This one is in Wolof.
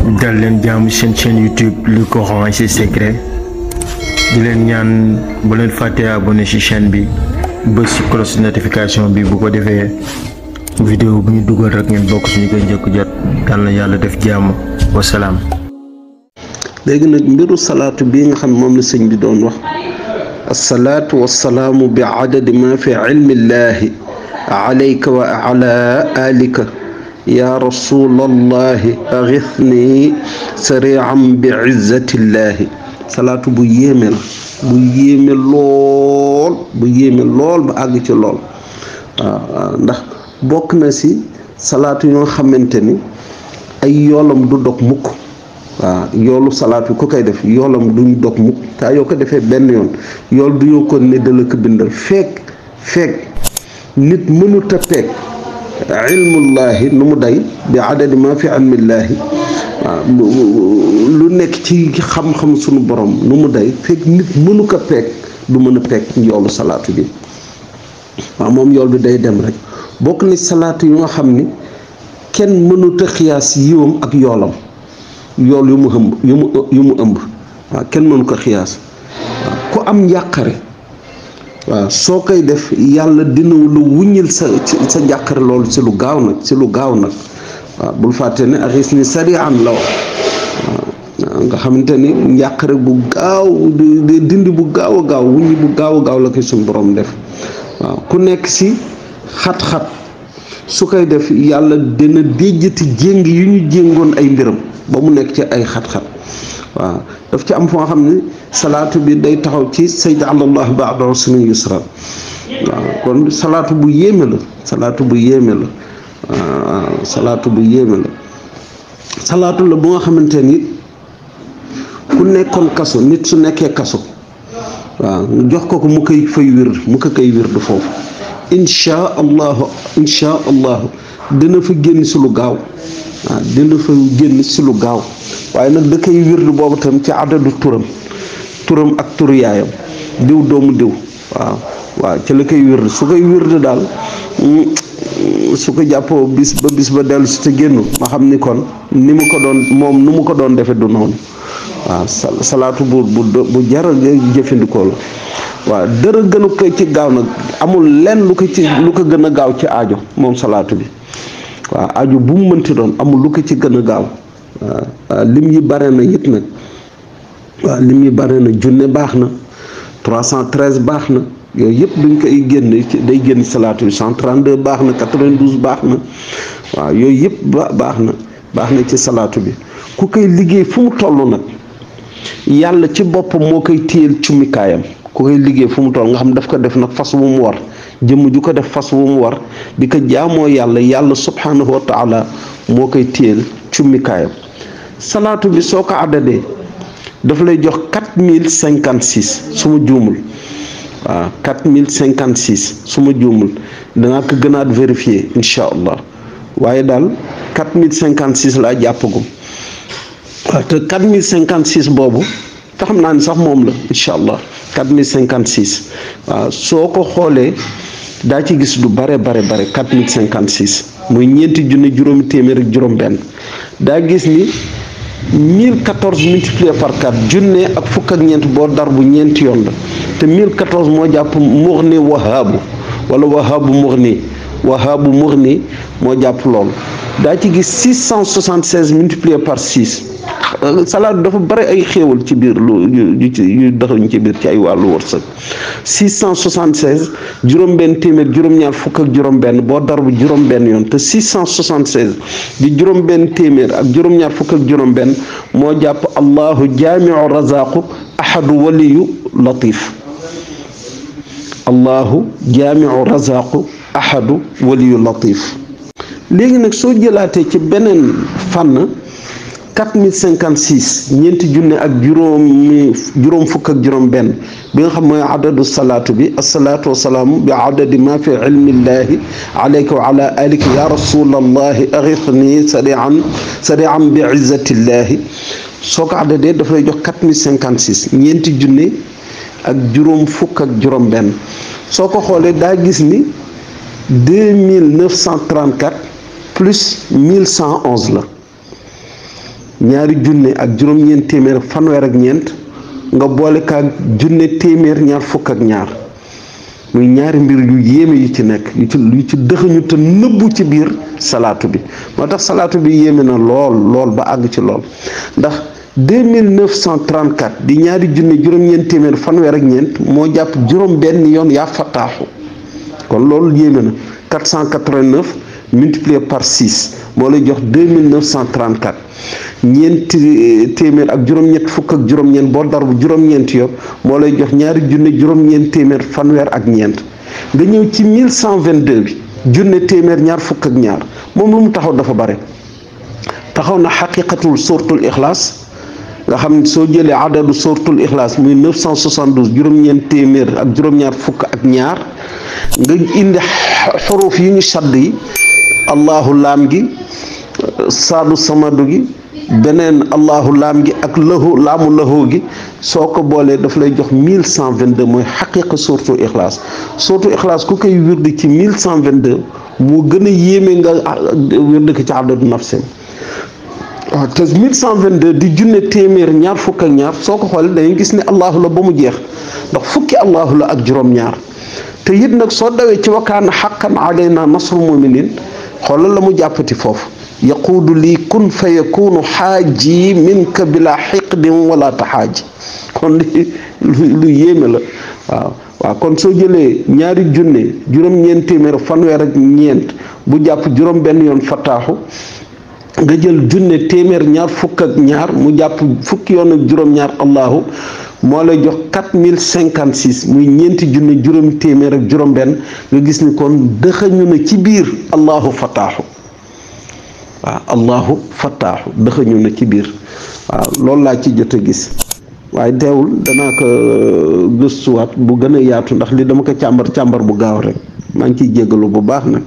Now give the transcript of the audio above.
dal leen jaamu seen chaîne YouTube le Coran et ses secrets di leen ñaan bu leen fàtte abonné ci chaîne bi bës ci cloche notification bi bu ko defee vidéo bu ñu dugal rek ngeen bokk suñu koy njëkk jot yal na yàlla def jàmm wasalaam. léegi nag mbiru salaatu bii nga xam moom la sëñ bi doon wax assalaatu wassalaamu bi adadi ma fi ilmillahi alayka wa ala alika ya rasulallahi aghithni sari'an bi izzatillahi salaatu bu yéeme la bu yéeme lool ba àgg ci lool waaw ndax bokk na si salaatu yoo xamante ni ay yoolam du dog mukk waaw yoolu salaatu ku koy def yoolam duñ dog mukk taa yoo ko defee benn yoon yool du yoo ko ne dala ko bindal fekk nit mënut a peeg ilmullahi nu mu day bi adadi ma fi ilmillahi waaw lu nekk ci xam-xam sunu borom nu mu day fekk nit mënu ko peeg du mën a peeg yoolu salaatu bi waaw moom yool bi day dem rek bokk na salaatu yu nga xam ni kenn mënut a xiyaas yiwam ak yoolam yool yu mu ëmb waaw kenn mënu ko xiyaas waaw ku am njàqare waaw soo koy def yàlla dina la wuññil sa njàqare loolu si lu gaaw nag waaw bul fàtte ne axis ni sari'an la waaw nga xamante ni njàqare bu gaaw dindi bu gaaw a gaaw wuññi bu gaaw a gaaw la koy suñu borom def waaw ku nekk si xat-xat su koy def yàlla dina déjjati jéng yu ñu jéngoon ay mbiram ba mu nekk ci ay xat-xat waaw daf ci am foo xam ne salaatu bi day taxaw ci sayd alallah ba'da usrin yusra waaw kon salaatu bu yéeme la salaatu bu yéeme la salaatu la bu nga xamante ni ku nekkoon kaso nit su nekkee kaso waaw jox ko mu koy fay wird foofu insha allahu dina fa génn si lu gaaw waaw dina fa génn si lu gaaw waaye nag da koy wird boobu tam ci adadu turam ak turu yaayam diw doomu diw waaw ci la koy wird su koy wird daal su ko jàppoo bis ba dellu si te génn ma xam ni kon ni mu ko doon moom nu mu ko doon defe du noonu waaw salaatu bu jara jëfandikoo la waaw dara gënu ko ci gaaw nag amul lenn lu ko gën a gaaw ci aajo moom salaatu bi waaw aajo bu mu mënti doon amul lu ko ci gën a gaaw waaw lim yi bare na it nag waaw lim yi bare na junne baax na 313 baax na yooyu yëpp duñ koy génn day génn salaatu bi 132 baax na 92 baax na waaw yooyu yëpp baax na ci salaatu bi ku koy liggéey fu mu toll nag yàlla ci boppam moo koy téyel cummikaayam ku koy liggéey fu mu toll nga xam daf ko def nag fas wu mu war jëmm ju ko def fas wu mu war di ko jaamoo yàlla subhanahu wa taala moo koy téyel cummikaayam salaatu bi soo ko àddadee daf lay jox 4056 su ma juumul waaw 4056 su ma juumul danaa ko gënaat vérifier incha allah waaye daal 4056 laa jàppagum waaw te 4056 boobu te xam naa ni sax moom la incha allah 4056 waaw soo ko xoolee daa ci gis du bare 4056 muy ñeenti junne juróomi téeméer ak juróom-benn daa gis ni 1014 multiplié par 4 junne ak fukk ak ñeent boo dar bu ñeenti yoon la te 1014 moo jàpp mughni wahaabu wala wahaabu mughni moo jàpp loolu daa ci gis 676 multiplié par 6 salaatu dafa bare ay xéewal ci biir yu doxuñ ci biir ci ay wàllu wërsëg 676 juróom-benn téeméer juróom-ñaar fukk ak juróom-benn boo dar bu juróom-benn yoon te 676 di juróom-benn téeméer ak juróom-ñaar fukk ak juróom-benn moo jàpp allahu jaamiu razaqu ahadu waliyu latif allahu jaamiu razaqu ahadu waliyu latif léegi nag soo jëlaatee ci beneen fànn 4056 ñeenti junne ak juróom fukk ak juróom benn bi nga xam mooy adadu salaatu bi asalaatu wasalaamu bi adadi ma fi ilmillahi alayka wa ala alika ya rasulallahi aghithni sari'an bi izzatillahi soo ko addadee daf lay jox 4056 ñeenti junne ak juróom fukk ak juróom benn soo ko xoolee daa gis ni 2934 plus 1111 la ñaari junne ak juróom-ñeent téeméer fanweer ak ñeent nga boole kaag junne téeméer ñaar fukk ak ñaar muy ñaari mbir yu yéeme yu ci nekk yu ci dëxëñu te nëbbu ci biir salaatu bi moo tax salaatu bi yéeme na lool ba àgg ci lool ndax 2934 di ñaari junne juróom-ñeent téeméer fanweer ak ñeent moo jàpp juróom benn yoon yaa fataaxu kon loolu yéeme na 489 multiplié par 6 moo lay jox 2934 ñeenti téeméer ak juróom-ñett fukk ak juróom-ñeent boo dar bu juróom-ñeent yoon moo lay jox ñaari junne juróom-ñeent téeméer fanweer ak ñeent nga ñëw ci 1122 bi junne téeméer ñaar fukk ak ñaar moom lu mu taxaw dafa bare taxaw na xaqiqatul suratul ixlaas nga xam ne soo jëlee adadu suratul ixlaas muy 972 juróom-ñeent téeméer ak juróom-ñaar fukk ak ñaar nga indi xuruf yi ñu sadd yi allahu laam gi saadu samadu gi beneen allahu laam gi ak lahu laamu lahu gi soo ko boolee daf lay jox 1122 mooy xaqiqa suratul ixlaas suratul ixlaas ku koy wirdi ci 1122 moo gën a yéeme nga wirdi ko ci adadu nafsin waaw te 1122 di junne téeméer ñaar fukk ak ñaar soo ko xoolee dañuy gis ne allahu la ba mu jeex ndax fukki allahu la ak juróom-ñaar te it nag soo dawee ci wakaana xaqan alayna nasrul muminin xoolal la mu jàppati foofu yaquudu lii kun fa yakunu xaaji minka bila xiqdin wala taxaaji kon lu yéeme la waaw kon soo jëlee ñaari junne juróom-ñeent téeméer fanweer ak ñeent bu jàpp juróom benn yoon fataaxu nga jël junne téeméer ñaar fukk ak ñaar mu jàpp fukki yoon ak juróom-ñaar allahu moo lay jox 4056 muy ñeenti junne juróomi téeméer ak juróom-benn nga gis ni kon dëxëñu na ci biir allahu fataaxu waaw allahu fataaxu dëxëñu na ci biir waaw loolu laa ci jot a gis waaye teewul danaa ko gëstuwaat bu gën a yaatu ndax li dama ko càmbar bu gaaw rek maa ngi ciy jéggalu bu baax nag.